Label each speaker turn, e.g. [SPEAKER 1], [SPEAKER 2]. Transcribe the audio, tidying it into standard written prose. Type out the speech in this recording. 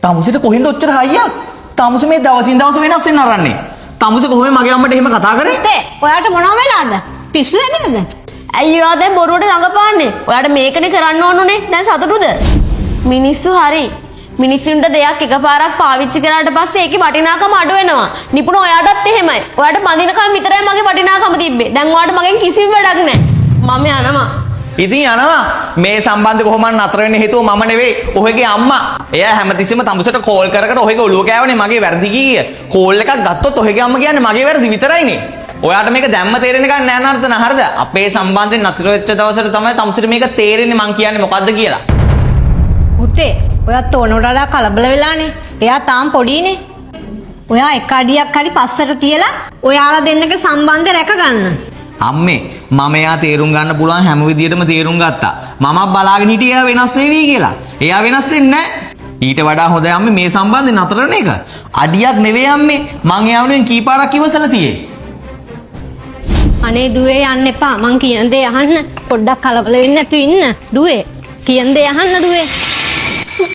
[SPEAKER 1] තමුසෙට කොහෙන්ද ඔච්චර හයියක්? තමුස මේ දවසින් දවස වෙනස් වෙන්න ආරන්නේ. තමුස කොහොමද මගේ අම්මට එහෙම කතා කරේ?
[SPEAKER 2] පුතේ ඔයාට මොනව වෙලාද? පිස්සු හැදෙනද?
[SPEAKER 3] අයියෝ දැන් බොරුවට රඟපාන්නේ. ඔයාට මේකනේ කරන්න ඕනුනේ. දැන් සතුටුද? මිනිස්සු හරි. මිනිස්සුන්ට දෙයක් එකපාරක් පාවිච්චි කරාට පස්සේ ඒකේ වටිනාකම අඩු වෙනවා. නිපුණ ඔයාටත් එහෙමයි. ඔයාට බඳිනකම් විතරයි මගේ වටිනාකම තිබ්බේ. දැන් ඔයාට මගෙන් කිසිම වැඩක් නැහැ. මම යනවා.
[SPEAKER 1] ඉතින් යනවා. මේ සම්බන්ධ කොහොමද නතර වෙන්න හේතුව මම නෙවෙයි. ඔහෙගේ අම්මා. එයා හැමතිස්සෙම තමුසට කෝල් කර කර ඔහෙගේ ඔළුව කෑවනේ මගේ වැරදි කීය. කෝල් එකක් ගත්තොත් ඔහෙගේ අම්මා කියන්නේ මගේ වැරදි විතරයිනේ. ඔයාට මේක දැම්ම තේරෙන්න ගන්න නෑ නර්තන හරිද? අපේ සම්බන්ධයෙන් නතර වෙච්ච දවසට තමයි තමුසට මේක තේරෙන්නේ මං කියන්නේ මොකද්ද කියලා.
[SPEAKER 2] පුතේ ඔයත් ඕනෝටලා කලබල වෙලානේ. එයා තාම පොඩිනේ. ඔයා එක අඩියක් හරි පස්සට තියලා ඔයාලා දෙන්නගේ සම්බන්ධය රැක ගන්න.
[SPEAKER 1] අම්මේ මම එයා තේරුම් ගන්න පුළුවන් හැම විදියටම තේරුම් ගත්තා. මමත් බලාගෙන හිටියේ එයා වෙනස් වෙවි කියලා. එයා වෙනස් වෙන්නේ නැහැ. ඊට වඩා හොඳයි අම්මේ මේ සම්බන්ධේ නතර වෙන එක. අඩියක් නෙවෙයි අම්මේ. මං එයා වෙනුවෙන් කීපාරක් ඉවසලා තියේ.
[SPEAKER 2] අනේ දුවේ යන්න එපා. මං කියන දේ අහන්න. පොඩ්ඩක් කලබල වෙන්නේ නැතුව ඉන්න. දුවේ කියන දේ අහන්න දුවේ.